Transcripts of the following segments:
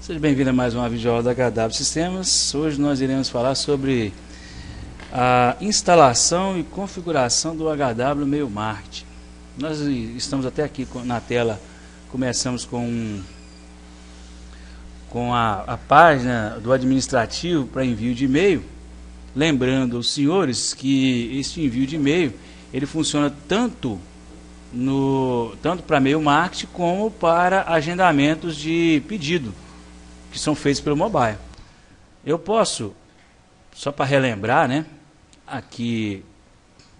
Seja bem-vindo a mais uma videoaula da HW Sistemas. Hoje nós iremos falar sobre a instalação e configuração do HW Mail Marketing. Nós estamos até aqui na tela, começamos com a página do administrativo para envio de e-mail. Lembrando aos senhores que este envio de e-mail ele funciona tanto para mail marketing como para agendamentos de pedido que são feitos pelo mobile. Eu posso, só para relembrar, né? Aqui,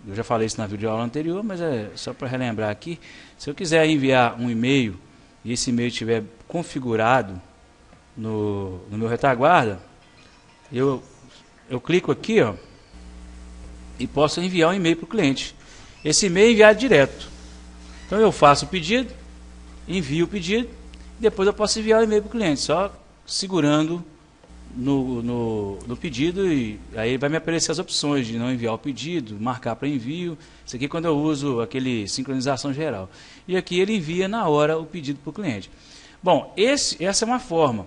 eu já falei isso na videoaula anterior, mas é só para relembrar aqui. Se eu quiser enviar um e-mail e esse e-mail estiver configurado no meu retaguarda, eu clico aqui, ó, e posso enviar um e-mail para o cliente. Esse e-mail é enviado direto. Então eu faço o pedido, envio o pedido, e depois eu posso enviar o e-mail para o cliente, só segurando no pedido, e aí vai me aparecer as opções de não enviar o pedido, marcar para envio. Isso aqui é quando eu uso aquele sincronização geral. E aqui ele envia na hora o pedido para o cliente. Bom, essa é uma forma.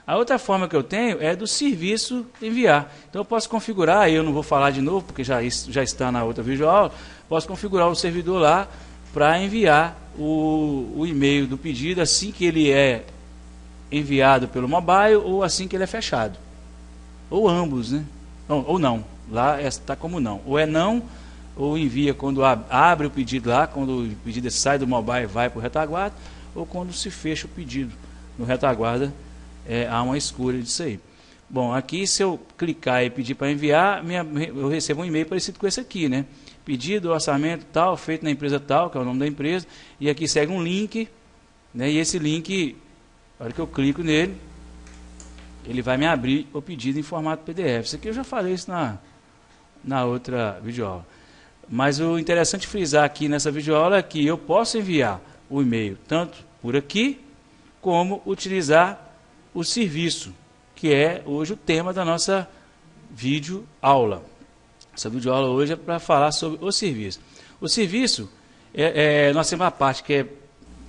A outra forma que eu tenho é do serviço enviar. Então eu posso configurar, aí eu não vou falar de novo, porque já está na outra videoaula, posso configurar o servidor lá para enviar o e-mail do pedido assim que ele é enviado pelo mobile ou assim que ele é fechado. Ou ambos, né? Ou não. Lá está como não. Ou é não, ou envia quando abre o pedido lá, quando o pedido sai do mobile e vai para o retaguarda, ou quando se fecha o pedido no retaguarda, há uma escolha disso aí. Bom, aqui se eu clicar e pedir para enviar, eu recebo um e-mail parecido com esse aqui, né? Pedido, orçamento tal, feito na empresa tal, que é o nome da empresa, e aqui segue um link, né? E esse link, na hora que eu clico nele, ele vai me abrir o pedido em formato PDF. Isso aqui eu já falei isso na outra videoaula. Mas o interessante frisar aqui nessa videoaula é que eu posso enviar o e-mail tanto por aqui, como utilizar o serviço, que é hoje o tema da nossa videoaula. Essa videoaula hoje é para falar sobre o serviço. O serviço, nós temos uma parte que é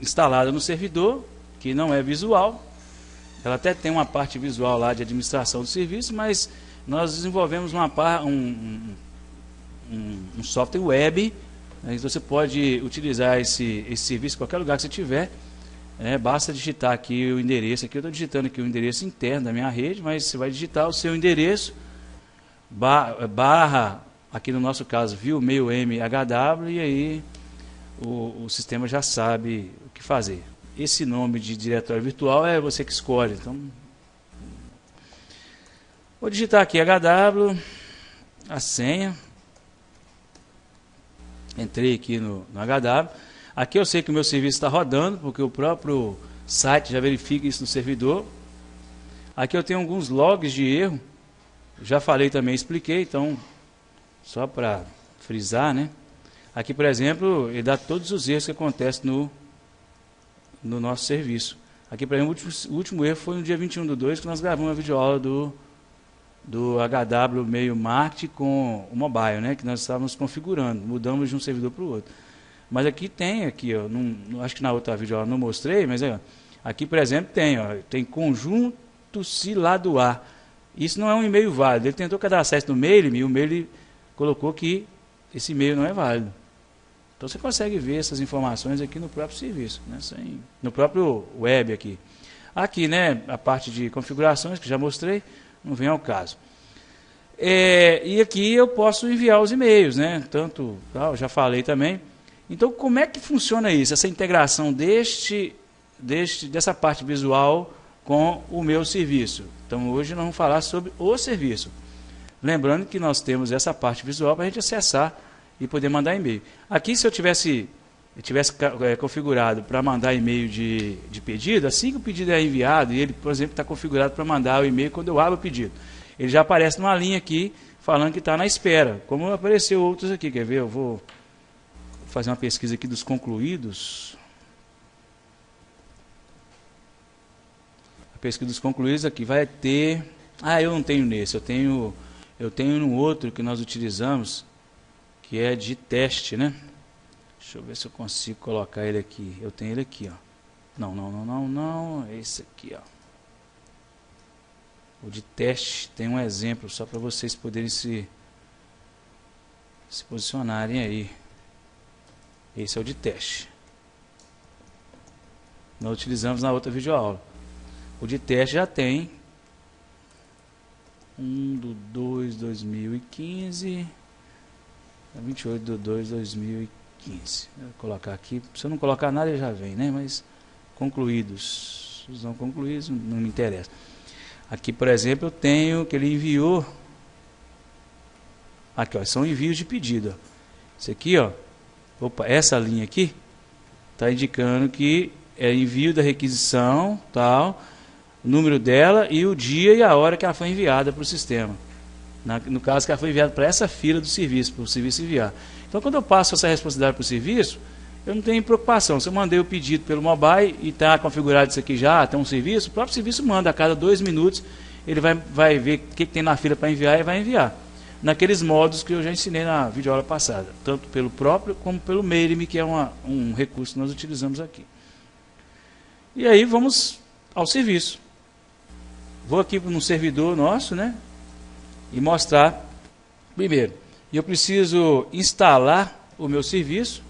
instalada no servidor, que não é visual. Ela até tem uma parte visual lá de administração do serviço, mas nós desenvolvemos um software web, né, então você pode utilizar esse serviço em qualquer lugar que você tiver. Basta digitar aqui o endereço. Aqui eu estou digitando aqui o endereço interno da minha rede, mas você vai digitar o seu endereço, barra, aqui no nosso caso, view mail MHW, e aí o sistema já sabe o que fazer. Esse nome de diretório virtual é você que escolhe. Então, vou digitar aqui HW, a senha. Entrei aqui no HW. Aqui eu sei que o meu serviço está rodando, porque o próprio site já verifica isso no servidor. Aqui eu tenho alguns logs de erro. Já falei também, expliquei, então, só para frisar, né? Aqui, por exemplo, ele dá todos os erros que acontecem no nosso serviço. Aqui, por exemplo, o último erro foi no dia 21/2, que nós gravamos a videoaula do HW Mail Marketing com o mobile, né? Que nós estávamos configurando, mudamos de um servidor para o outro. Mas aqui tem, acho que na outra videoaula não mostrei, mas aqui, por exemplo, tem conjunto siladoar. Isso não é um e-mail válido. Ele tentou cadastrar isso no mail e o mail colocou que esse e-mail não é válido. Então você consegue ver essas informações aqui no próprio serviço, né? No próprio web aqui. Aqui, né, a parte de configurações que já mostrei, não vem ao caso. E aqui eu posso enviar os e-mails, né? Tanto, já falei também. Então, como é que funciona isso? Essa integração dessa parte visual com o meu serviço. Então, hoje nós vamos falar sobre o serviço. Lembrando que nós temos essa parte visual para a gente acessar e poder mandar e-mail. Aqui, se eu tivesse configurado para mandar e-mail de pedido, assim que o pedido é enviado, e ele, por exemplo, está configurado para mandar o e-mail quando eu abro o pedido, ele já aparece numa linha aqui, falando que está na espera, como apareceu outros aqui. Quer ver? Eu vou fazer uma pesquisa aqui dos concluídos. A pesquisa dos concluídos aqui vai ter... eu não tenho nesse, eu tenho no outro que nós utilizamos, que é de teste, né? Deixa eu ver se eu consigo colocar ele aqui. Eu tenho ele aqui, ó. Não, é esse aqui, ó. O de teste tem um exemplo só para vocês poderem se posicionarem aí. Esse é o de teste. Nós utilizamos na outra videoaula. O de teste já tem 1/2/2015, 28/2/2015. Vou colocar aqui, se eu não colocar nada ele já vem, né? Mas concluídos, os não concluídos não me interessa. Aqui, por exemplo, eu tenho que ele enviou. Aqui, ó, são envios de pedido. Ó. Isso aqui, ó. Opa, essa linha aqui está indicando que é envio da requisição, tal, o número dela e o dia e a hora que ela foi enviada para o sistema. No caso, que ela foi enviada para essa fila do serviço, para o serviço enviar. Então, quando eu passo essa responsabilidade para o serviço, eu não tenho preocupação. Se eu mandei o pedido pelo mobile e está configurado isso aqui já, tem um serviço, o próprio serviço manda a cada 2 minutos, ele vai ver o que tem na fila para enviar e vai enviar. Naqueles modos que eu já ensinei na videoaula passada, tanto pelo próprio como pelo Mailme, que é um recurso que nós utilizamos aqui. E aí vamos ao serviço. Vou aqui no servidor nosso, né? E mostrar primeiro. Eu preciso instalar o meu serviço,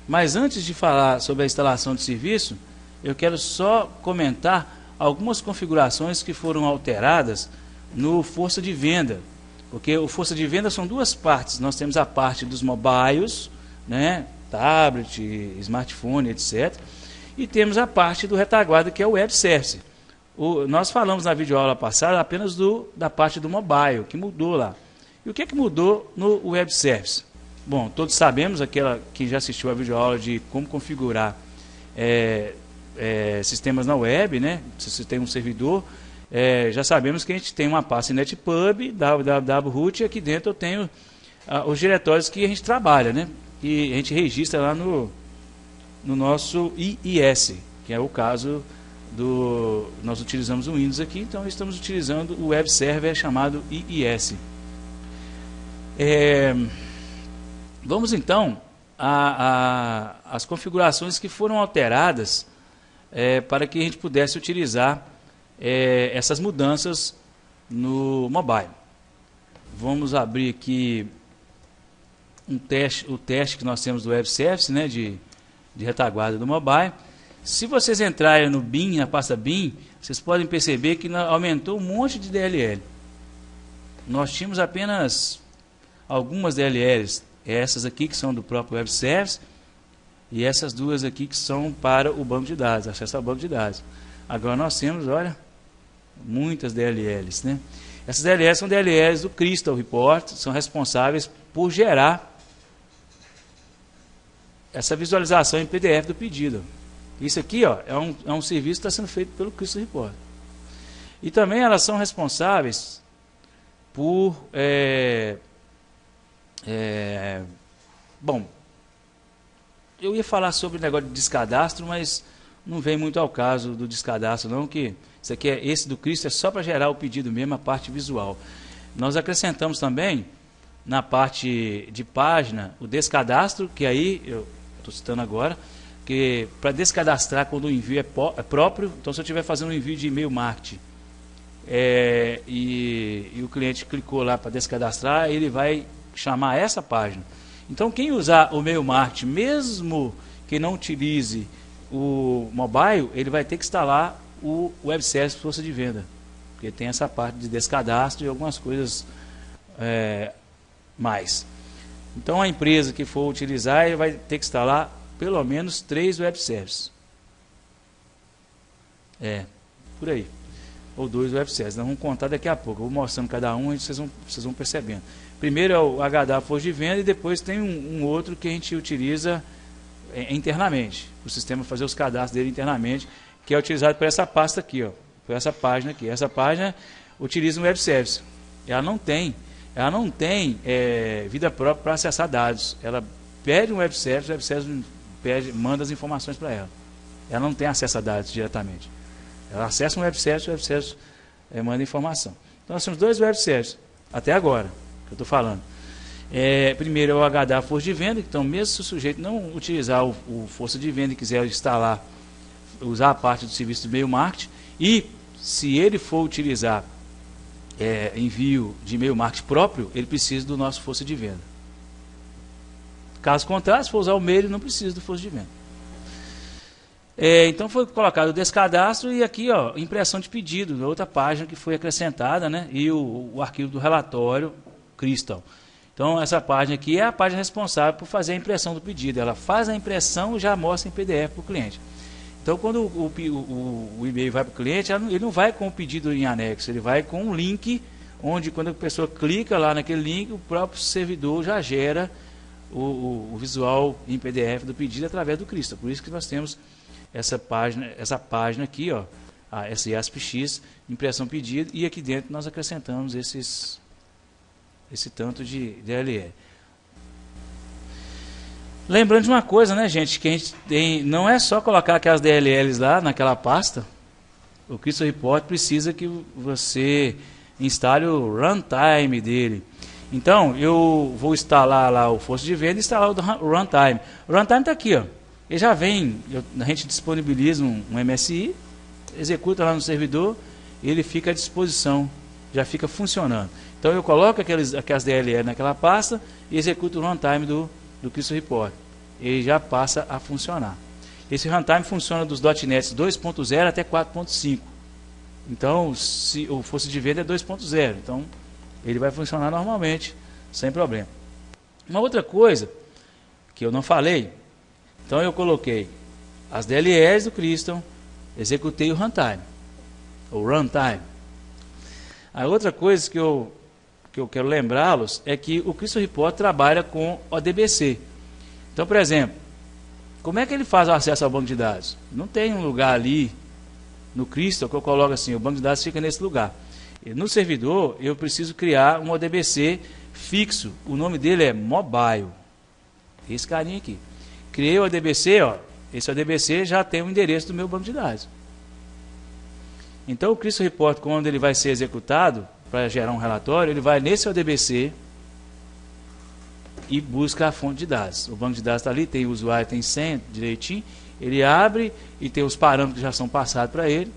mas antes de falar sobre a instalação de serviço, eu quero só comentar algumas configurações que foram alteradas no força de venda. Porque o força de venda são duas partes. Nós temos a parte dos mobiles, né, tablet, smartphone, etc. E temos a parte do retaguarda, que é o web service. Nós falamos na videoaula passada apenas da parte do mobile, que mudou lá. E o que mudou no web service? Bom, todos sabemos, quem já assistiu a videoaula de como configurar sistemas na web, né? Se você tem um servidor, já sabemos que a gente tem uma pasta netpub, www.root, e aqui dentro eu tenho os diretórios que a gente trabalha, né? E a gente registra lá no nosso IIS, que é o caso nós utilizamos o Windows aqui, então estamos utilizando o web server chamado IIS. Vamos então às configurações que foram alteradas para que a gente pudesse utilizar essas mudanças no mobile. Vamos abrir aqui o teste que nós temos do web service, né, de retaguarda do mobile. Se vocês entrarem no bin, na pasta bin, vocês podem perceber que aumentou um monte de DLL. Nós tínhamos apenas algumas DLLs, essas aqui que são do próprio web service e essas duas aqui que são para o banco de dados, acesso ao banco de dados. Agora nós temos, olha, muitas DLLs, né? Essas DLLs são DLLs do Crystal Report, são responsáveis por gerar essa visualização em PDF do pedido. Isso aqui, ó, é um serviço que está sendo feito pelo Crystal Report. E também elas são responsáveis por bom, eu ia falar sobre o negócio de descadastro, mas não vem muito ao caso do descadastro não, que isso aqui esse do Cristo é só para gerar o pedido mesmo, a parte visual. Nós acrescentamos também na parte de página o descadastro, que aí eu estou citando agora, que para descadastrar quando o envio é próprio, então se eu estiver fazendo um envio de e-mail marketing e o cliente clicou lá para descadastrar, ele vai chamar essa página. Então quem usar o e-mail marketing, mesmo que não utilize o mobile, ele vai ter que instalar o web service força de venda, porque tem essa parte de descadastro e algumas coisas mais. Então a empresa que for utilizar, ele vai ter que instalar pelo menos 3 web services. Por aí. Ou 2 web services. Nós vamos contar daqui a pouco. Eu vou mostrando cada um e vocês vão percebendo. Primeiro é o HDA força de venda e depois tem um outro que a gente utiliza internamente. O sistema fazer os cadastros dele internamente, que é utilizado por essa pasta aqui, ó, por essa página aqui. Essa página utiliza um web service. Ela não tem vida própria para acessar dados. Ela pede um web service, o web service manda as informações para ela. Ela não tem acesso a dados diretamente. Ela acessa um web service, o web service manda informação. Então nós temos 2 web services, até agora, que eu estou falando. Primeiro é o HDA força de venda, então mesmo se o sujeito não utilizar o força de venda e quiser instalar, usar a parte do serviço do e-mail marketing, e se ele for utilizar envio de e-mail marketing próprio, ele precisa do nosso força de venda. Caso contrário, se for usar o mail, ele não precisa do força de venda. Então foi colocado o descadastro e aqui, ó, impressão de pedido, outra página que foi acrescentada, né? E o arquivo do relatório Crystal. Então essa página aqui é a página responsável por fazer a impressão do pedido. Ela faz a impressão e já mostra em PDF para o cliente. Então quando o e-mail vai para o cliente, ele não vai com o pedido em anexo, ele vai com um link, onde quando a pessoa clica lá naquele link, o próprio servidor já gera o visual em PDF do pedido através do Crystal. Por isso que nós temos essa página aqui, ó, a SASPX, impressão pedido, e aqui dentro nós acrescentamos esse tanto de DLL. Lembrando de uma coisa, né, gente, que a gente tem, não é só colocar aquelas DLLs lá naquela pasta. O Crystal Report precisa que você instale o runtime dele. Então, eu vou instalar lá o força de venda e instalar o runtime. O runtime está aqui, ó. Ele já vem, a gente disponibiliza um MSI, executa lá no servidor, e ele fica à disposição, já fica funcionando. Então eu coloco aquelas DLL naquela pasta e executo o runtime do Crystal Report. Ele já passa a funcionar. Esse runtime funciona dos .NET 2.0 até 4.5. Então, se o força de venda é 2.0, então ele vai funcionar normalmente, sem problema. Uma outra coisa que eu não falei, então eu coloquei as DLLs do Crystal, executei o runtime. A outra coisa que eu quero lembrá-los é que o Crystal Report trabalha com ODBC. Então, por exemplo, como é que ele faz o acesso ao banco de dados? Não tem um lugar ali no Crystal que eu coloco assim, o banco de dados fica nesse lugar. No servidor, eu preciso criar um ODBC fixo. O nome dele é Mobile. Esse carinha aqui. Criei o ODBC, ó. Esse ODBC já tem o endereço do meu banco de dados. Então, o Crystal Report, quando ele vai ser executado, para gerar um relatório, ele vai nesse ODBC e busca a fonte de dados. O banco de dados está ali, tem o usuário, tem senha direitinho. Ele abre e tem os parâmetros que já são passados para ele.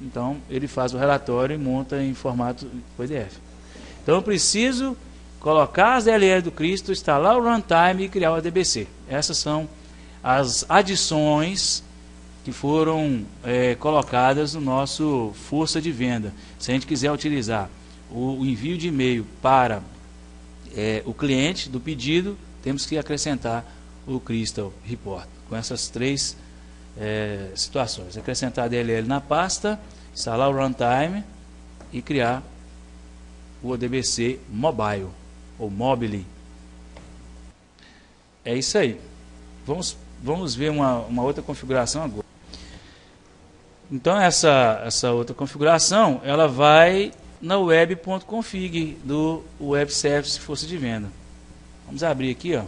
Então, ele faz o relatório e monta em formato PDF. Então, eu preciso colocar as DLL do Crystal, instalar o runtime e criar o ODBC. Essas são as adições que foram colocadas no nosso força de venda. Se a gente quiser utilizar o envio de e-mail para o cliente do pedido, temos que acrescentar o Crystal Report. Com essas três situações. Acrescentar a DLL na pasta, instalar o runtime e criar o ODBC Mobile, ou Mobile. É isso aí. Vamos ver uma outra configuração agora. Então essa outra configuração, ela vai na web.config do Web Service Força de Venda. Vamos abrir aqui, ó.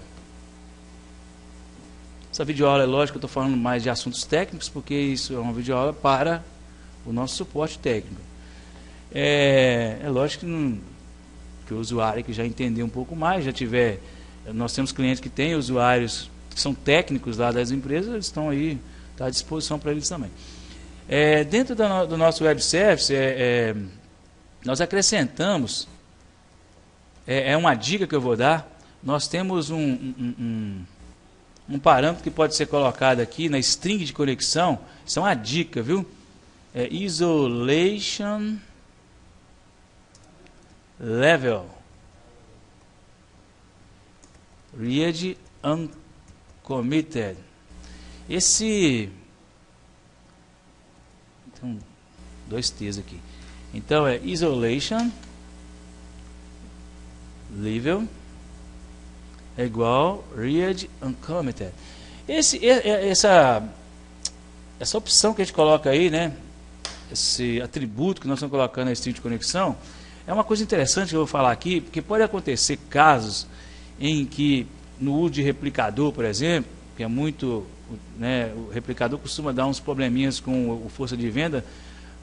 Essa videoaula, é lógico que eu estou falando mais de assuntos técnicos, porque isso é uma videoaula para o nosso suporte técnico. É lógico que o usuário que já entendeu um pouco mais, já tiver... Nós temos clientes que têm usuários que são técnicos lá das empresas, eles estão aí, está à disposição para eles também. Dentro do nosso Web Service, nós acrescentamos, uma dica que eu vou dar, nós temos um parâmetro que pode ser colocado aqui na string de conexão, isso é uma dica, viu? Isolation Level Read Uncommitted. Então, 2 T's aqui. Então é Isolation Level é igual Read Uncommitted. Essa opção que a gente coloca aí, né? Esse atributo que nós estamos colocando na string de conexão, é uma coisa interessante que eu vou falar aqui, porque pode acontecer casos em que no uso de replicador, por exemplo, que é muito, né, o replicador costuma dar uns probleminhas com o força de venda,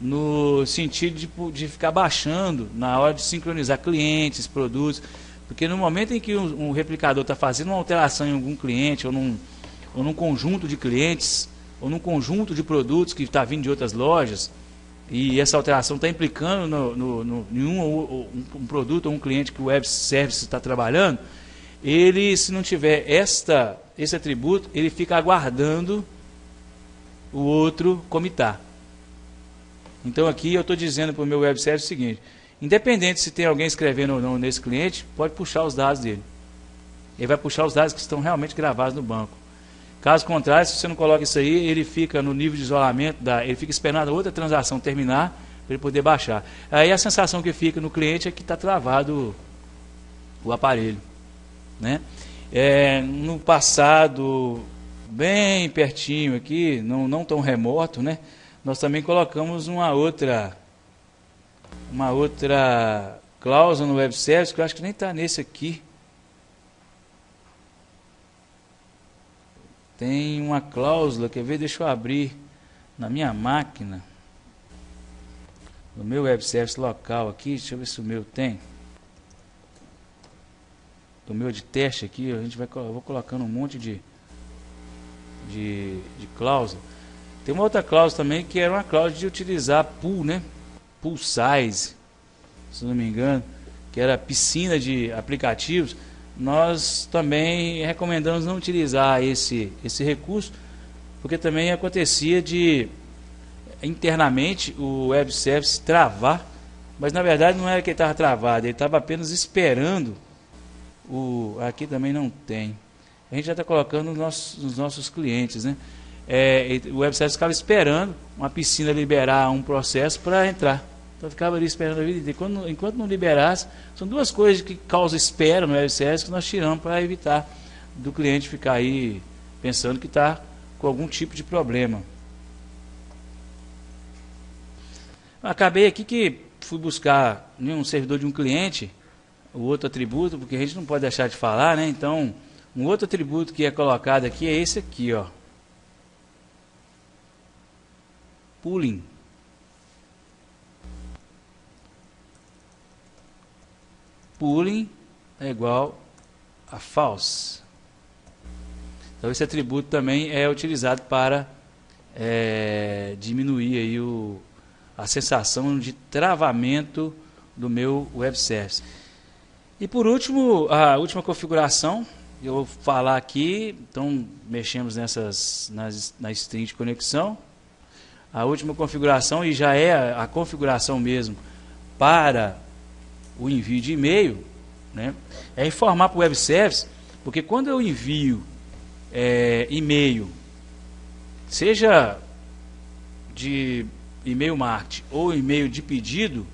no sentido de ficar baixando na hora de sincronizar clientes, produtos, porque no momento em que um replicador está fazendo uma alteração em algum cliente, ou num conjunto de clientes, ou num conjunto de produtos que está vindo de outras lojas, e essa alteração está implicando em um produto ou um cliente que o web service está trabalhando, ele, se não tiver esse atributo, ele fica aguardando o outro comitar. Então aqui eu estou dizendo para o meu web service o seguinte: independente se tem alguém escrevendo ou não nesse cliente, pode puxar os dados dele. Ele vai puxar os dados que estão realmente gravados no banco. Caso contrário, se você não coloca isso aí, ele fica no nível de isolamento, ele fica esperando a outra transação terminar para ele poder baixar. Aí a sensação que fica no cliente é que está travado o aparelho, né? No passado, bem pertinho aqui, não tão remoto, né? Nós também colocamos uma outra cláusula no web service, que eu acho que nem está nesse aqui. Tem uma cláusula, quer ver? Deixa eu abrir na minha máquina, no meu web service local aqui, deixa eu ver se o meu tem. Do meu de teste aqui, eu vou colocando um monte de cláusula. Tem uma outra cláusula também, que era uma cláusula de utilizar pool, né? Pool size, se não me engano, que era piscina de aplicativos. Nós também recomendamos não utilizar esse recurso, porque também acontecia de internamente o web service travar, mas na verdade não era que ele estava travado, ele estava apenas esperando. Aqui também não tem. A gente já está colocando nos nossos clientes, né? O web service ficava esperando uma piscina liberar um processo para entrar. Então ficava ali esperando a vida inteira. Enquanto não liberasse, são duas coisas que causam espera no web service que nós tiramos para evitar do cliente ficar aí pensando que está com algum tipo de problema. Acabei aqui que fui buscar um servidor de um cliente, o outro atributo, porque a gente não pode deixar de falar, né? Então, um outro atributo que é colocado aqui é esse aqui, ó. Pooling. Pooling é igual a false. Então esse atributo também é utilizado para diminuir aí a sensação de travamento do meu web service. E por último, a última configuração, eu vou falar aqui, então mexemos na string de conexão. A última configuração, e já é a configuração mesmo para o envio de e-mail, né, é informar para o web service, porque quando eu envio e-mail, seja de e-mail marketing ou e-mail de pedido,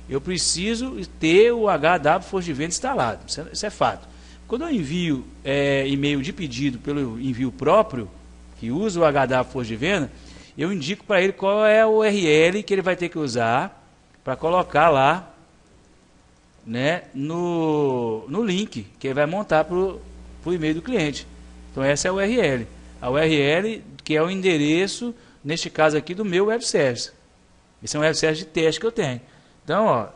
eu preciso ter o HW Força de Venda instalado, isso é fato. Quando eu envio e-mail de pedido pelo envio próprio, que usa o HW Força de Venda, eu indico para ele qual é o URL que ele vai ter que usar para colocar lá, né, no link que ele vai montar para o e-mail do cliente. Então essa é a URL. A URL que é o endereço, neste caso aqui, do meu web service. Esse é um web service de teste que eu tenho. Então, ó,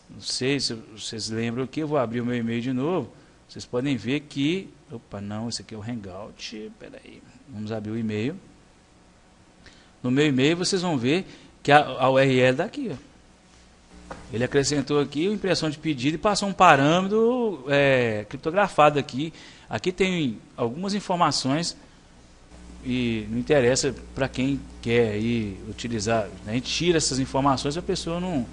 não sei se vocês lembram aqui, eu vou abrir o meu e-mail de novo. Vocês podem ver que... Opa, não, esse aqui é o Hangout. Peraí, vamos abrir o e-mail. No meu e-mail vocês vão ver que a URL daqui, ó. Ele acrescentou aqui a impressão de pedido e passou um parâmetro criptografado aqui. Aqui tem algumas informações e não interessa para quem quer aí utilizar. A gente tira essas informações para a pessoa não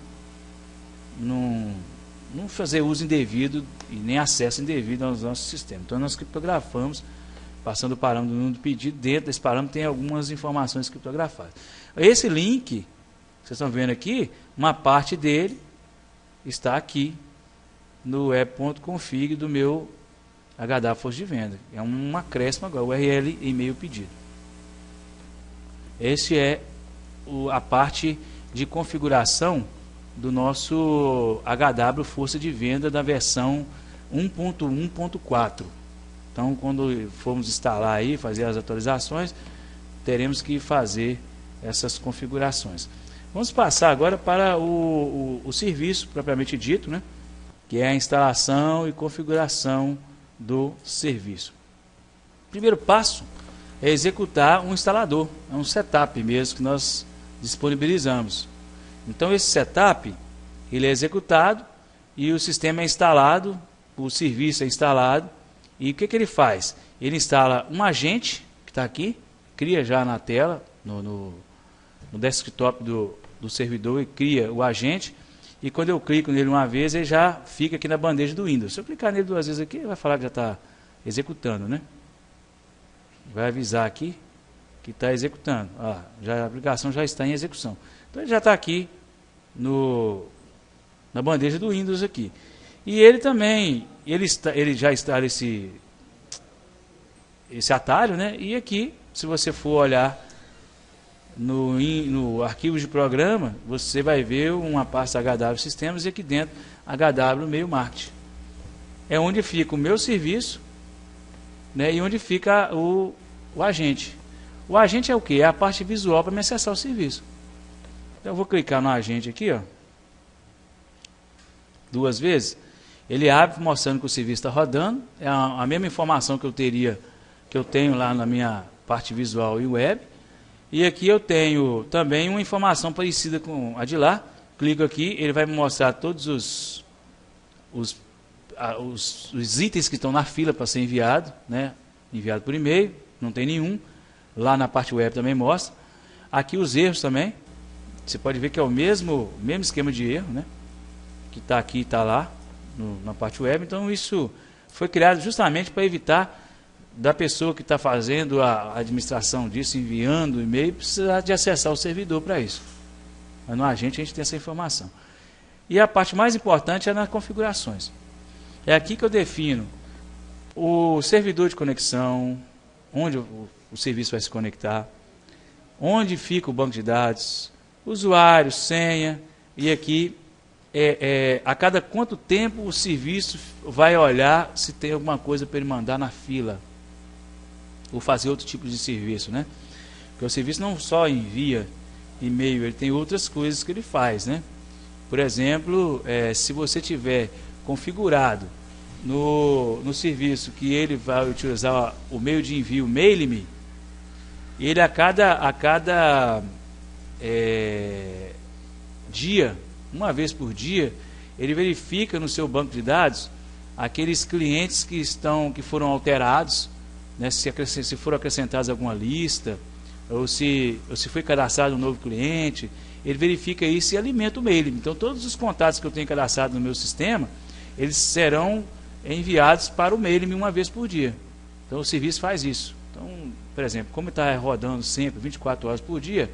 fazer uso indevido e nem acesso indevido aos nossos sistemas. Então nós criptografamos, passando o parâmetro do número do pedido. Dentro desse parâmetro tem algumas informações criptografadas. Esse link, vocês estão vendo aqui, uma parte dele está aqui no web.config do meu HW Força de Venda. É um acréscimo agora, URL e-mail pedido. Esse é a parte de configuração do nosso HW Força de Venda da versão 1.1.4. Então, quando formos instalar aí, fazer as atualizações, teremos que fazer essas configurações. Vamos passar agora para o serviço propriamente dito, né? Que é a instalação e configuração do serviço. O primeiro passo é executar um instalador, é um setup mesmo que nós disponibilizamos. Então esse setup, ele é executado e o sistema é instalado, o serviço é instalado. E o que ele faz? Ele instala um agente, que está aqui, cria já na tela, no desktop do servidor, e cria o agente. E quando eu clico nele uma vez, ele já fica aqui na bandeja do Windows. Se eu clicar nele duas vezes aqui, ele vai falar que já está executando, né? Vai avisar aqui que está executando. A aplicação já está em execução. Então ele já está aqui na bandeja do Windows aqui. E ele também, ele já instala esse atalho, né? E aqui, se você for olhar no arquivo de programa, você vai ver uma pasta HW Sistemas e aqui dentro HW Meio Marketing. É onde fica o meu serviço, né? E onde fica o agente. O agente é o que? É a parte visual para me acessar o serviço. Então eu vou clicar no agente aqui, ó, duas vezes. Ele abre mostrando que o serviço está rodando. É a mesma informação que eu tenho lá na minha parte visual e web. E aqui eu tenho também uma informação parecida com a de lá. Clico aqui, ele vai me mostrar todos os itens que estão na fila para ser enviado, né? Enviado por e-mail, não tem nenhum. Lá na parte web também mostra. Aqui os erros também. Você pode ver que é o mesmo esquema de erro, né? Que está aqui e está lá na parte web. Então isso foi criado justamente para evitar da pessoa que está fazendo a administração disso, enviando o e-mail, precisar de acessar o servidor para isso. Mas no agente a gente tem essa informação. E a parte mais importante é nas configurações. É aqui que eu defino o servidor de conexão, onde o serviço vai se conectar, onde fica o banco de dados, usuário, senha, e aqui a cada quanto tempo o serviço vai olhar se tem alguma coisa para ele mandar na fila, ou fazer outro tipo de serviço, né? Porque o serviço não só envia e-mail, ele tem outras coisas que ele faz, né? Por exemplo, se você tiver configurado no serviço que ele vai utilizar o meio de envio Mail.me, ele a cada dia, uma vez por dia, ele verifica no seu banco de dados aqueles clientes que foram alterados, né, se foram acrescentados alguma lista, ou se foi cadastrado um novo cliente, ele verifica isso e alimenta o mail. Então todos os contatos que eu tenho cadastrado no meu sistema, eles serão enviados para o mail uma vez por dia. Então o serviço faz isso. Então, por exemplo, como está rodando sempre 24 horas por dia,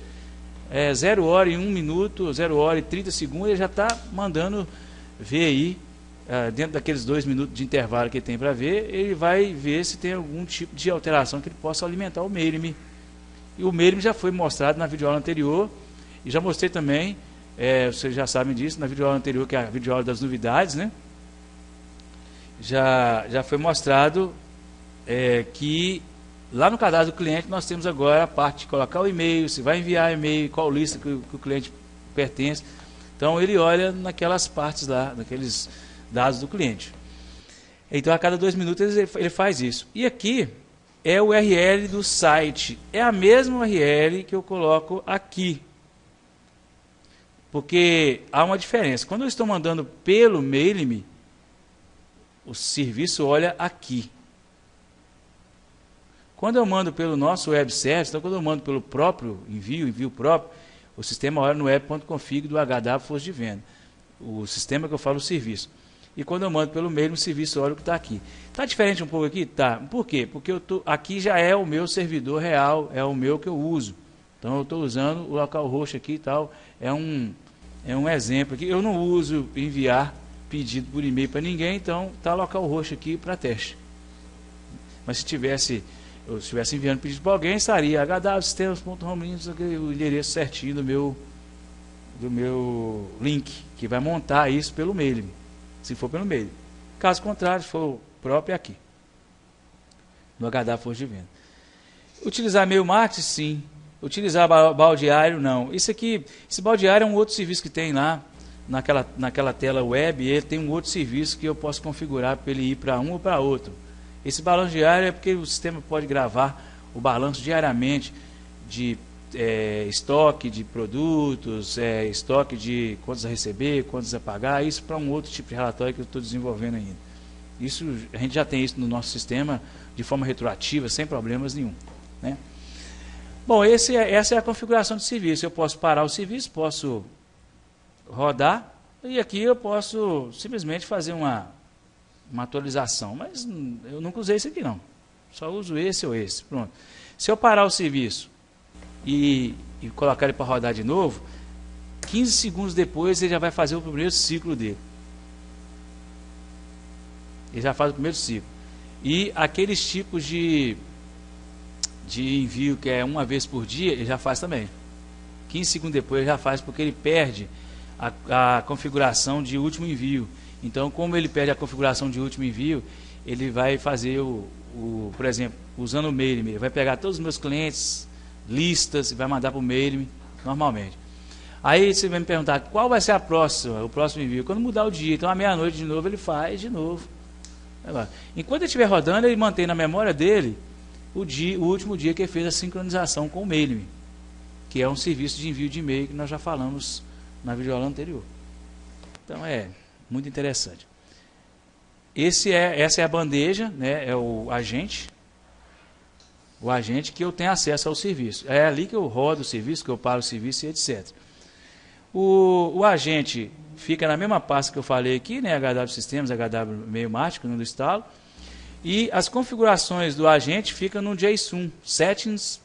0 hora e 1 minuto, 0 hora e 30 segundos, ele já está mandando ver aí, dentro daqueles 2 minutos de intervalo que ele tem para ver, ele vai ver se tem algum tipo de alteração que ele possa alimentar o Mail.me. E o Mail.me já foi mostrado na videoaula anterior, e já mostrei também, vocês já sabem disso, na videoaula anterior, que é a videoaula das novidades, né? Já foi mostrado que lá no cadastro do cliente nós temos agora a parte de colocar o e-mail, se vai enviar e-mail, qual lista que o cliente pertence. Então ele olha naquelas partes lá, naqueles dados do cliente. Então a cada 2 minutos ele faz isso. E aqui é o URL do site. É a mesma URL que eu coloco aqui. Porque há uma diferença. Quando eu estou mandando pelo Mail.me, o serviço olha aqui. Quando eu mando pelo nosso web service, então quando eu mando pelo próprio envio próprio, o sistema olha no web.config do HW Força de Venda. O sistema que eu falo, o serviço. E quando eu mando pelo mail, o serviço olha o que está aqui. Está diferente um pouco aqui? Tá. Por quê? Porque aqui já é o meu servidor real, é o meu que eu uso. Então eu estou usando o localhost aqui e tal. É um exemplo aqui. Eu não uso enviar pedido por e-mail para ninguém, então está localhost aqui para teste. Mas se eu estivesse enviando pedido para alguém, estaria hwsystems.home, o endereço certinho do meu link, que vai montar isso pelo mail, se for pelo mail. Caso contrário, se for próprio, é aqui, no HW Força de Venda. Utilizar e-mail marketing, sim. Utilizar baldeário, não. Esse baldeário é um outro serviço que tem lá, naquela tela web, e ele tem um outro serviço que eu posso configurar para ele ir para um ou para outro. Esse balanço diário é porque o sistema pode gravar o balanço diariamente de estoque de produtos, estoque de contas a receber, contas a pagar, isso para um outro tipo de relatório que eu estou desenvolvendo ainda. Isso, a gente já tem isso no nosso sistema de forma retroativa, sem problemas nenhum, né? Bom, essa é a configuração do serviço. Eu posso parar o serviço, posso rodar, e aqui eu posso simplesmente fazer uma atualização, mas eu nunca usei esse aqui não, só uso esse ou esse, pronto. Se eu parar o serviço e colocar ele para rodar de novo, 15 segundos depois ele já vai fazer o primeiro ciclo dele. Ele já faz o primeiro ciclo. E aqueles tipos de envio que é uma vez por dia, ele já faz também. 15 segundos depois ele já faz, porque ele perde a configuração de último envio. Então, como ele perde a configuração de último envio, ele vai fazer por exemplo, usando o Mailme, ele vai pegar todos os meus clientes, listas, e vai mandar para o Mailme normalmente. Aí você vai me perguntar, qual vai ser o próximo envio? Quando mudar o dia, então à meia-noite de novo, ele faz de novo. Enquanto ele estiver rodando, ele mantém na memória dele o último dia que ele fez a sincronização com o Mailme, que é um serviço de envio de e-mail que nós já falamos na videoaula anterior. Então é muito interessante. Essa é a bandeja, né, é o agente que eu tenho acesso ao serviço. É ali que eu rodo o serviço, que eu paro o serviço e etc. O agente fica na mesma pasta que eu falei aqui, né, HW Sistemas, HW Meio Mático, no do instalo, e as configurações do agente ficam no JSON, settings.jsn.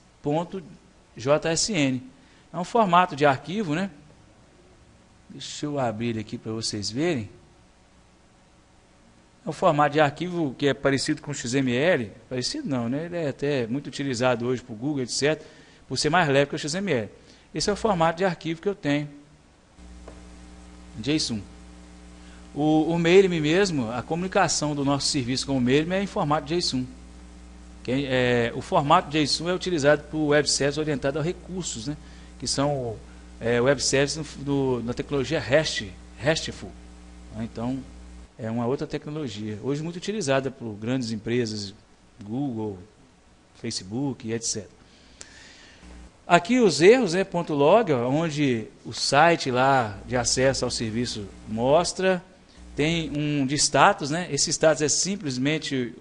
É um formato de arquivo, né? Deixa eu abrir ele aqui para vocês verem. É um formato de arquivo que é parecido com o XML. Parecido não, né? Ele é até muito utilizado hoje por Google, etc., por ser mais leve que o XML. Esse é o formato de arquivo que eu tenho. JSON. O Mailme mesmo, a comunicação do nosso serviço com o Mailme é em formato JSON. O formato JSON é utilizado por web services orientados a recursos, né? Que são web services na tecnologia RESTful. Então, é uma outra tecnologia, hoje muito utilizada por grandes empresas, Google, Facebook, etc. Aqui os erros, né, .log, onde o site lá de acesso ao serviço mostra, tem um de status, né? Esse status é simplesmente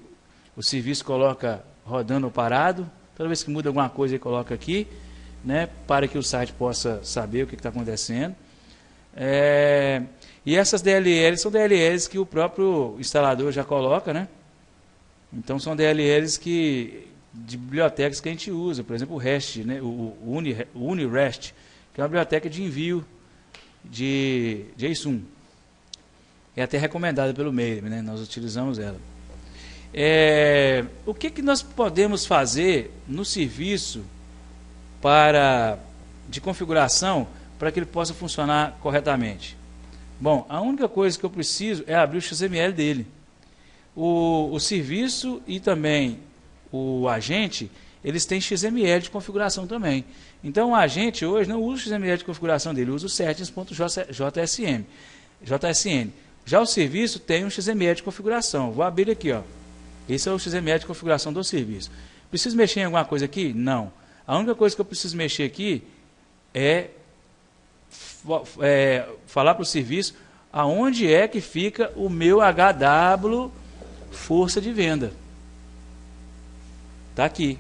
o serviço coloca rodando ou parado, toda vez que muda alguma coisa ele coloca aqui, né, para que o site possa saber o que está acontecendo. E essas DLLs são DLLs que o próprio instalador já coloca, né? Então são DLLs de bibliotecas que a gente usa, por exemplo o REST, né? o UniREST, que é uma biblioteca de envio de JSON. É até recomendada pelo Mailme, né? Nós utilizamos ela. O que nós podemos fazer no serviço de configuração para que ele possa funcionar corretamente? Bom, a única coisa que eu preciso é abrir o XML dele. O serviço e também o agente, eles têm XML de configuração também. Então o agente hoje não usa o XML de configuração dele, usa o settings.jsn. Já o serviço tem um XML de configuração. Vou abrir aqui, ó. Esse é o XML de configuração do serviço. Preciso mexer em alguma coisa aqui? Não. A única coisa que eu preciso mexer aqui é falar para o serviço aonde é que fica o meu HW força de venda. Está aqui.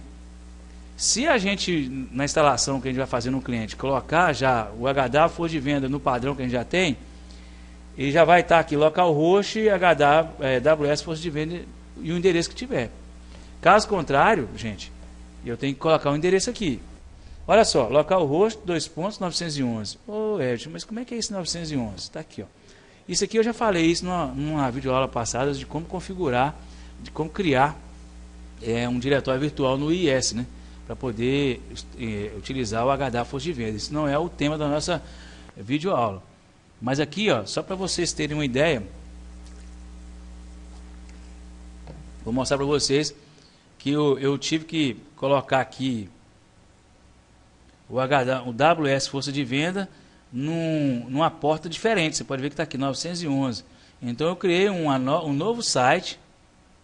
Se a gente, na instalação que a gente vai fazer no cliente, colocar já o HW força de venda no padrão que a gente já tem, ele já vai estar aqui, localhost, AWS força de venda e o endereço que tiver. Caso contrário, gente, eu tenho que colocar o endereço aqui. Olha só, localhost 2.911. Ô, Edson, mas como é que é esse 911? Está aqui, ó. Isso aqui eu já falei isso numa videoaula passada de como configurar, de como criar um diretório virtual no IIS, né? Para poder utilizar o HW força de venda. Isso não é o tema da nossa videoaula. Mas aqui, ó, só para vocês terem uma ideia, vou mostrar para vocês que eu tive que colocar aqui o AWS força de venda numa porta diferente. Você pode ver que está aqui 911. Então eu criei um novo site,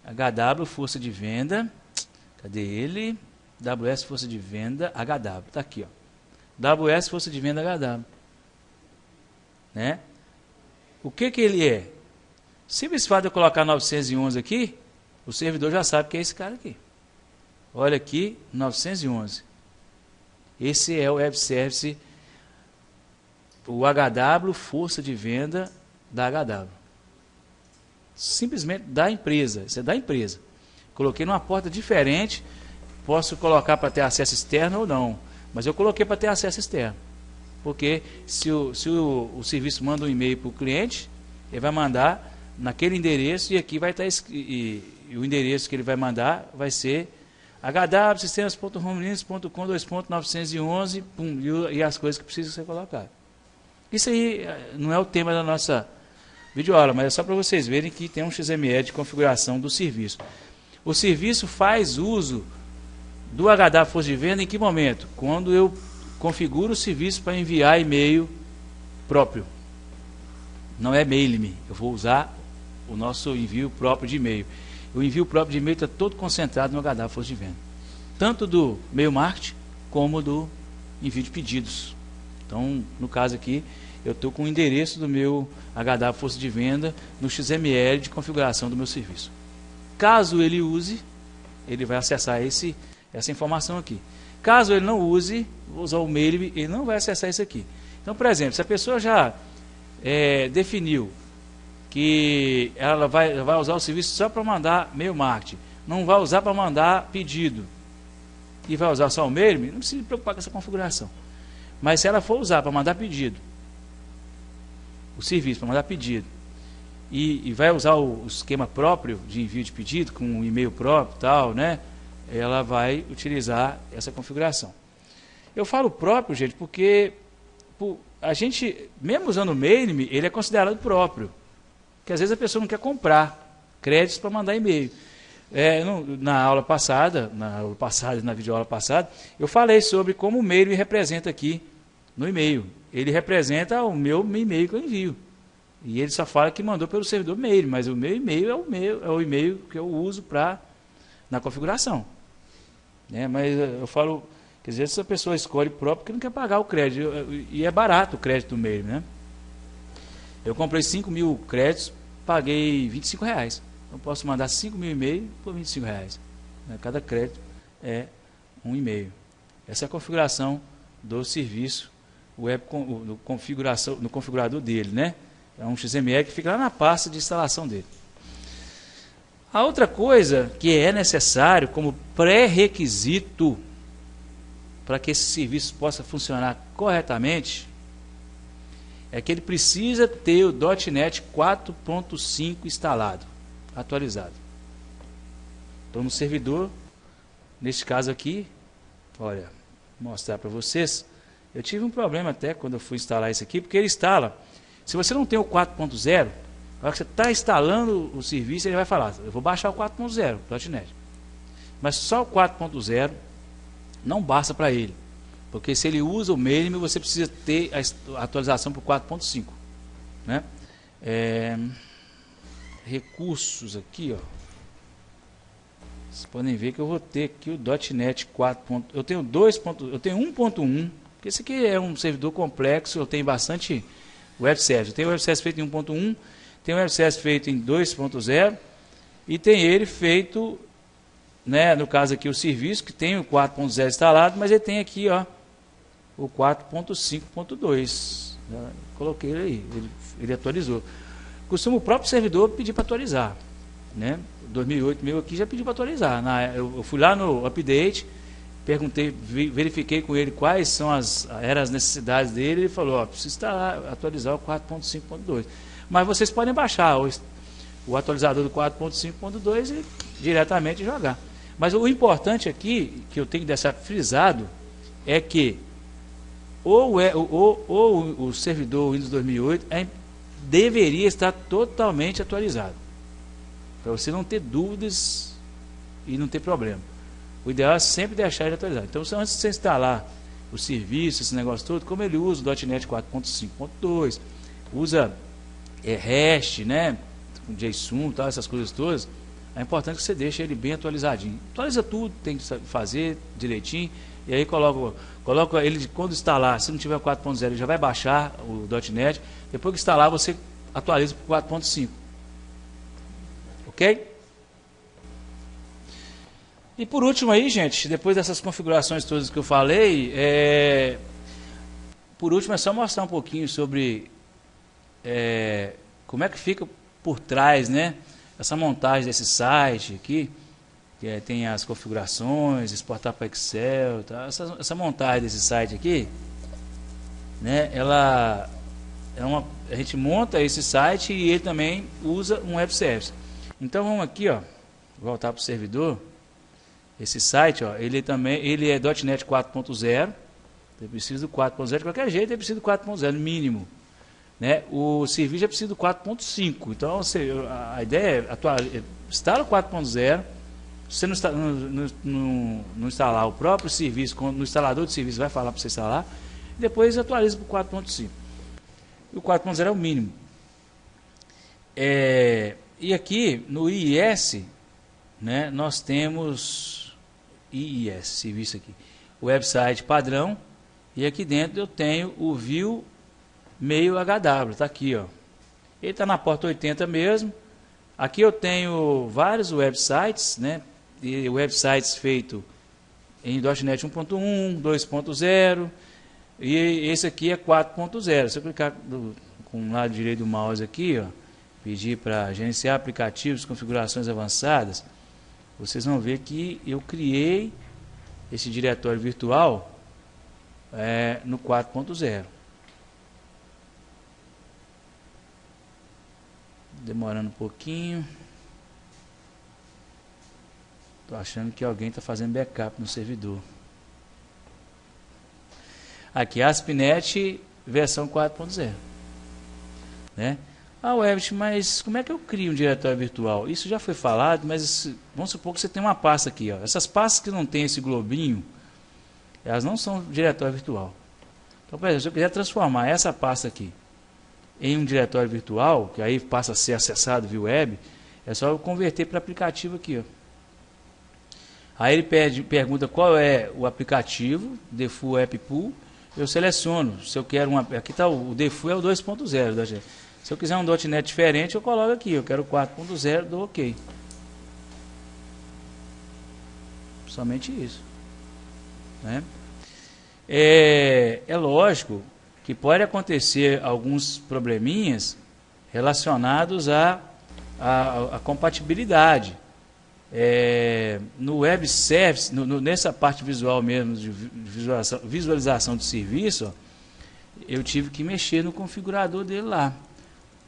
HW força de venda. Cadê ele? AWS força de venda HW. Está aqui, ó. WS força de venda HW. Né? O que ele é? Simples fato de eu colocar 911 aqui, o servidor já sabe que é esse cara aqui. Olha aqui, 911. Esse é o Web Service, o HW, força de venda da HW. Simplesmente da empresa, isso é da empresa. Coloquei numa porta diferente, posso colocar para ter acesso externo ou não, mas eu coloquei para ter acesso externo. Porque se o serviço manda um e-mail para o cliente, ele vai mandar naquele endereço, e aqui vai estar e o endereço que ele vai mandar vai ser hwsystems.homelinux.com/911 e as coisas que precisam ser colocadas. Isso aí não é o tema da nossa videoaula, mas é só para vocês verem que tem um XML de configuração do serviço. O serviço faz uso do HW força de venda em que momento? Quando eu configuro o serviço para enviar e-mail próprio. Não é mail-me, eu vou usar o nosso envio próprio de e-mail. O envio próprio de e-mail está todo concentrado no HW força de venda. Tanto do mail marketing como do envio de pedidos. Então, no caso aqui, eu estou com o endereço do meu HW força de venda no XML de configuração do meu serviço. Caso ele use, ele vai acessar essa informação aqui. Caso ele não use, vou usar o mail, ele não vai acessar isso aqui. Então, por exemplo, se a pessoa já definiu que ela vai usar o serviço só para mandar mail marketing, não vai usar para mandar pedido, e vai usar só o mail, não precisa se preocupar com essa configuração. Mas se ela for usar para mandar pedido, o serviço para mandar pedido, e vai usar o esquema próprio de envio de pedido, com um e-mail próprio e tal, né? Ela vai utilizar essa configuração. Eu falo próprio, gente, porque a gente, mesmo usando o mail, ele é considerado próprio. Porque às vezes a pessoa não quer comprar créditos para mandar e-mail. Na aula passada, na videoaula passada, eu falei sobre como o mail me representa aqui no e-mail. Ele representa o meu e-mail que eu envio. E ele só fala que mandou pelo servidor mail, mas o meu e-mail é o e-mail que eu uso na configuração. Mas eu falo que às vezes a pessoa escolhe próprio porque não quer pagar o crédito. E é barato o crédito do mail, né? Eu comprei 5.000 créditos, paguei R$25. Eu posso mandar 5.000 e-mails por R$25. Cada crédito é um e-mail. Essa é a configuração do serviço web no configurador dele, né? É um XML que fica lá na pasta de instalação dele. A outra coisa que é necessário como pré-requisito para que esse serviço possa funcionar corretamente é que ele precisa ter o .NET 4.5 instalado, atualizado. Então no servidor, neste caso aqui, olha, vou mostrar para vocês, eu tive um problema até quando eu fui instalar isso aqui, porque ele instala, se você não tem o 4.0, na hora que você está instalando o serviço, ele vai falar, eu vou baixar o 4.0, .NET. Mas só o 4.0 não basta para ele. Porque se ele usa o mail, você precisa ter a atualização para o 4.5. Né? Recursos aqui, ó. Vocês podem ver que eu vou ter aqui o .NET 4. Eu tenho 1.1, porque esse aqui é um servidor complexo, eu tenho bastante web service. Eu tenho o web service feito em 1.1, tem o web service feito em 2.0 e tem ele feito, né, no caso aqui o serviço, que tem o 4.0 instalado, mas ele tem aqui, ó, o 4.5.2. Coloquei ele aí, ele atualizou. Costuma o próprio servidor pedir para atualizar, né? 2008 meu aqui já pediu para atualizar. Eu fui lá no update, perguntei, verifiquei com ele quais eram as necessidades dele, ele falou, ó, precisa atualizar o 4.5.2. Mas vocês podem baixar o atualizador do 4.5.2 e diretamente jogar. Mas o importante aqui, que eu tenho que deixar frisado, é que o servidor Windows 2008 deveria estar totalmente atualizado, para você não ter dúvidas e não ter problema. O ideal é sempre deixar ele atualizado. Então, antes de você instalar o serviço, esse negócio todo, como ele usa o .NET 4.5.2, usa REST, né, com JSON, tal, essas coisas todas, é importante que você deixe ele bem atualizadinho. Atualiza tudo, tem que fazer direitinho. e aí coloca ele, quando instalar, se não tiver 4.0, ele já vai baixar o .NET. Depois que instalar, você atualiza para o 4.5. Ok? E por último aí, gente, depois dessas configurações todas que eu falei, por último é só mostrar um pouquinho sobre como é que fica por trás, né, essa montagem desse site aqui, que tem as configurações, exportar para Excel, tá? Essa montagem desse site aqui, né, ela a gente monta esse site e ele também usa um web service. Então vamos aqui, ó, voltar para o servidor. Esse site, ó, ele é .NET 4.0, ele precisa do 4.0 de qualquer jeito, ele precisa do 4.0 mínimo, né? O serviço já precisa do 4.5. Então a ideia é instalar o 4.0. Se você não instalar o próprio serviço, no instalador de serviço vai falar para você instalar, e depois atualiza para o 4.5. E o 4.0 é o mínimo. E aqui no IIS, né, nós temos IIS, serviço aqui, o website padrão, e aqui dentro eu tenho o view meio HW, está aqui, ó. Ele está na porta 80 mesmo. Aqui eu tenho vários websites, né, e websites feitos em .NET 1.1, 2.0, e esse aqui é 4.0. Se eu clicar com o lado direito do mouse aqui, ó, pedir para gerenciar aplicativos, configurações avançadas, vocês vão ver que eu criei esse diretório virtual no 4.0. Demorando um pouquinho. Estou achando que alguém está fazendo backup no servidor. Aqui, ASP.NET versão 4.0. Né? Webit, mas como é que eu crio um diretório virtual? Isso já foi falado, mas vamos supor que você tem uma pasta aqui. Ó. Essas pastas que não tem esse globinho, elas não são diretório virtual. Então, por exemplo, se eu quiser transformar essa pasta aqui em um diretório virtual, que aí passa a ser acessado via web, é só eu converter para aplicativo aqui. Ó. Aí ele pergunta qual é o aplicativo, default app pool, eu seleciono. Se eu quero aqui está o default é o 2.0. Se eu quiser um .NET diferente, eu coloco aqui, eu quero 4.0, dou OK. Somente isso. Né? É lógico que pode acontecer alguns probleminhas relacionados à compatibilidade. No web service, nessa parte visual mesmo, de visualização de serviço, ó, eu tive que mexer no configurador dele lá.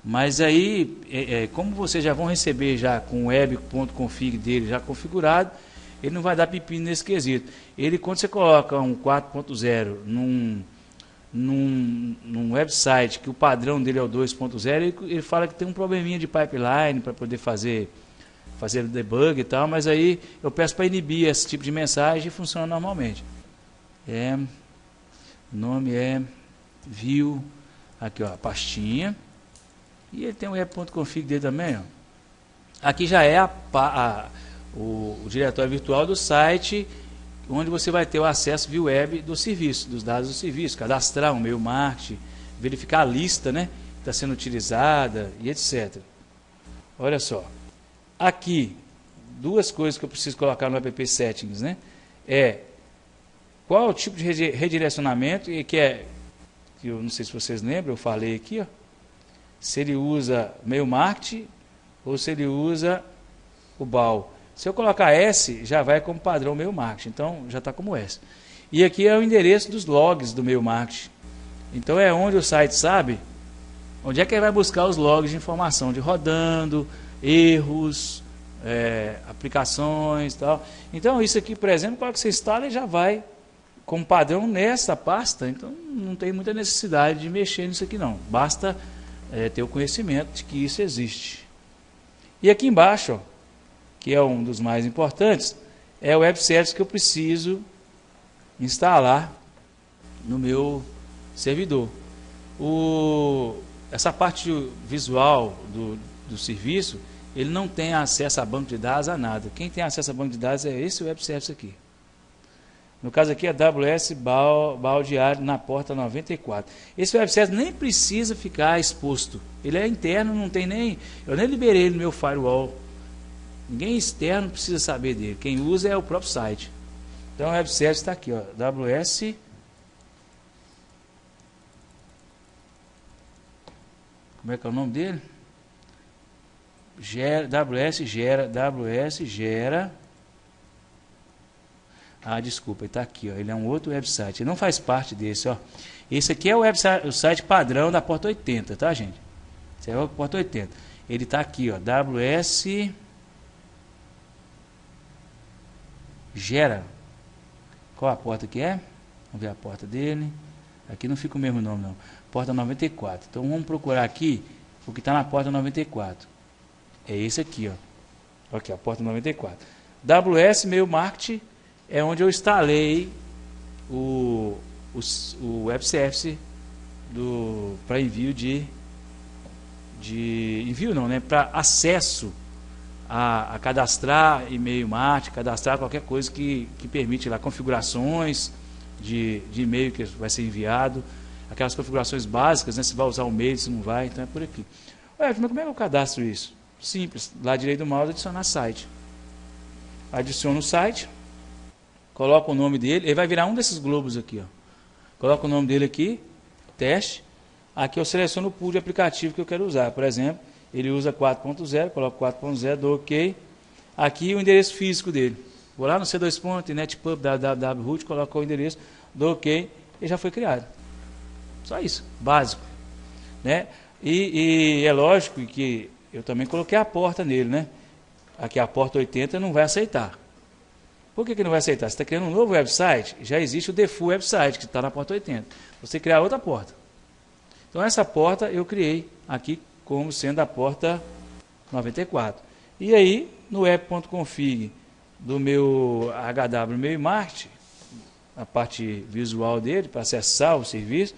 Mas aí, como vocês já vão receber já com o web.config dele já configurado, ele não vai dar pepino nesse quesito. Ele, quando você coloca um 4.0 num website que o padrão dele é o 2.0, ele fala que tem um probleminha de pipeline para poder fazer debug e tal, mas aí eu peço para inibir esse tipo de mensagem e funciona normalmente. O nome é view, aqui ó, a pastinha. E ele tem o web.config dele também. Ó. Aqui já é o diretório virtual do site, onde você vai ter o acesso via web do serviço, dos dados do serviço, cadastrar um e-mail marketing, verificar a lista, né, que está sendo utilizada e etc. Olha só. Aqui, duas coisas que eu preciso colocar no app settings, né? Qual é o tipo de redirecionamento, e que eu não sei se vocês lembram, eu falei aqui, ó. Se ele usa mail marketing ou se ele usa o BAL. Se eu colocar S, já vai como padrão mail marketing, então já está como S. E aqui é o endereço dos logs do mail marketing. Então é onde o site sabe onde é que ele vai buscar os logs de informação, de rodando, erros, aplicações e tal. Então isso aqui, por exemplo, quando você instala, ele já vai como padrão nessa pasta, então não tem muita necessidade de mexer nisso aqui não. Basta ter o conhecimento de que isso existe. E aqui embaixo, ó, que é um dos mais importantes, é o web service que eu preciso instalar no meu servidor. Essa parte visual do serviço, ele não tem acesso a banco de dados, a nada. Quem tem acesso a banco de dados é esse web service aqui. No caso aqui é AWS baldeário na porta 94. Esse web service nem precisa ficar exposto. Ele é interno, não tem nem... Eu nem liberei ele no meu firewall. Ninguém externo precisa saber dele. Quem usa é o próprio site. Então o web service está aqui, ó, AWS... Como é que é o nome dele? AWS gera... Ah, desculpa, ele está aqui, ó. Ele é um outro website. Ele não faz parte desse, ó. Esse aqui é o site padrão da porta 80, tá, gente? Esse é o porta 80. Ele está aqui, ó. AWS gera. Qual a porta que é? Vamos ver a porta dele. Aqui não fica o mesmo nome, não. Porta 94. Então vamos procurar aqui o que está na porta 94. É esse aqui, ó. Aqui, a porta 94. AWS Mail Marketing é onde eu instalei o web service para envio envio não, né? Para acesso a cadastrar e-mail marketing, cadastrar qualquer coisa que permite lá configurações de e-mail que vai ser enviado, aquelas configurações básicas, né? Se vai usar o e-mail, se não vai, então é por aqui. Mas como é que eu cadastro isso? Simples, lá direito do mouse, adicionar site. Adiciono o site, coloco o nome dele, ele vai virar um desses globos aqui, ó. Coloco o nome dele aqui, teste. Aqui eu seleciono o pool de aplicativo que eu quero usar. Por exemplo, ele usa 4.0, coloco 4.0, dou OK. Aqui o endereço físico dele. Vou lá no C2, netpub, www.root, coloco o endereço, dou OK e já foi criado. Só isso, básico, né? E é lógico que eu também coloquei a porta nele, né? Aqui a porta 80 não vai aceitar. Por que não vai aceitar? Você está criando um novo website, já existe o default website, que está na porta 80. Você criar outra porta. Então essa porta eu criei aqui como sendo a porta 94. E aí, no app.config do meu HW Mail Marketing, a parte visual dele, para acessar o serviço,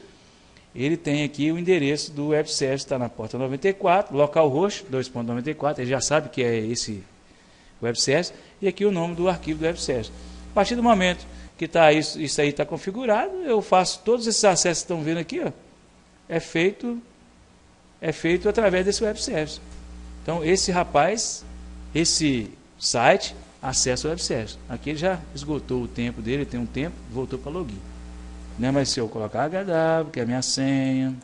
ele tem aqui o endereço do web service, está na porta 94, localhost 2.94, ele já sabe que é esse web service, e aqui o nome do arquivo do web service. A partir do momento que isso aí está configurado, eu faço todos esses acessos que estão vendo aqui, ó, é feito através desse web service. Então esse site acessa o web service. Aqui ele já esgotou o tempo dele, tem um tempo, voltou para login. Né? Mas se eu colocar HW, que é a minha senha,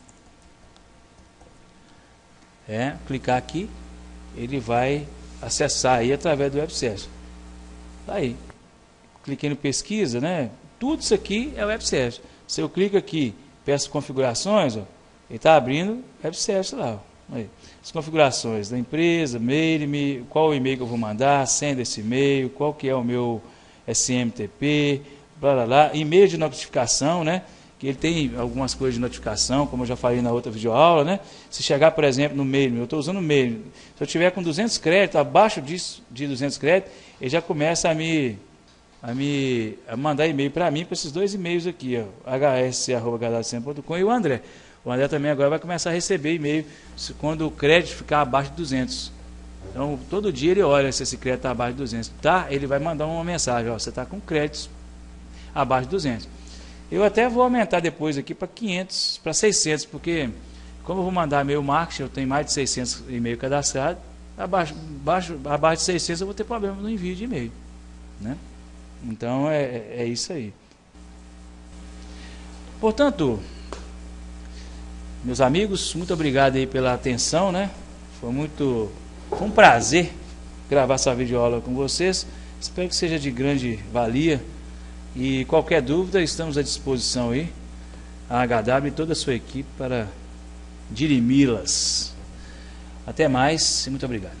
clicar aqui, ele vai acessar aí através do web service. Tá aí. Cliquei no pesquisa, né? Tudo isso aqui é web service. Se eu clico aqui, peço configurações, ó, ele está abrindo web service lá. Ó. Aí. As configurações da empresa, mail, qual o e-mail que eu vou mandar, senha desse e-mail, qual que é o meu SMTP, blá, blá, blá. E-mail de notificação, né? Que ele tem algumas coisas de notificação, como eu já falei na outra videoaula, né? Se chegar, por exemplo, no mail, eu estou usando o mail, se eu tiver com 200 créditos, abaixo disso, de 200 créditos, ele já começa a mandar e-mail para mim, para esses dois e-mails aqui, ó, hs@gadacem.com, e o André. O André também agora vai começar a receber e-mail quando o crédito ficar abaixo de 200. Então, todo dia ele olha se esse crédito está abaixo de 200. Tá? Ele vai mandar uma mensagem, ó, você está com créditos abaixo de 200. Eu até vou aumentar depois aqui para 500, para 600, porque como eu vou mandar e-mail marketing, eu tenho mais de 600 e-mail cadastrados, abaixo de 600 eu vou ter problema no envio de e-mail, né? Então é isso aí. Portanto, meus amigos, muito obrigado aí pela atenção, né? Foi um prazer gravar essa videoaula com vocês. Espero que seja de grande valia. E qualquer dúvida, estamos à disposição aí, a HW e toda a sua equipe para dirimi-las. Até mais e muito obrigado.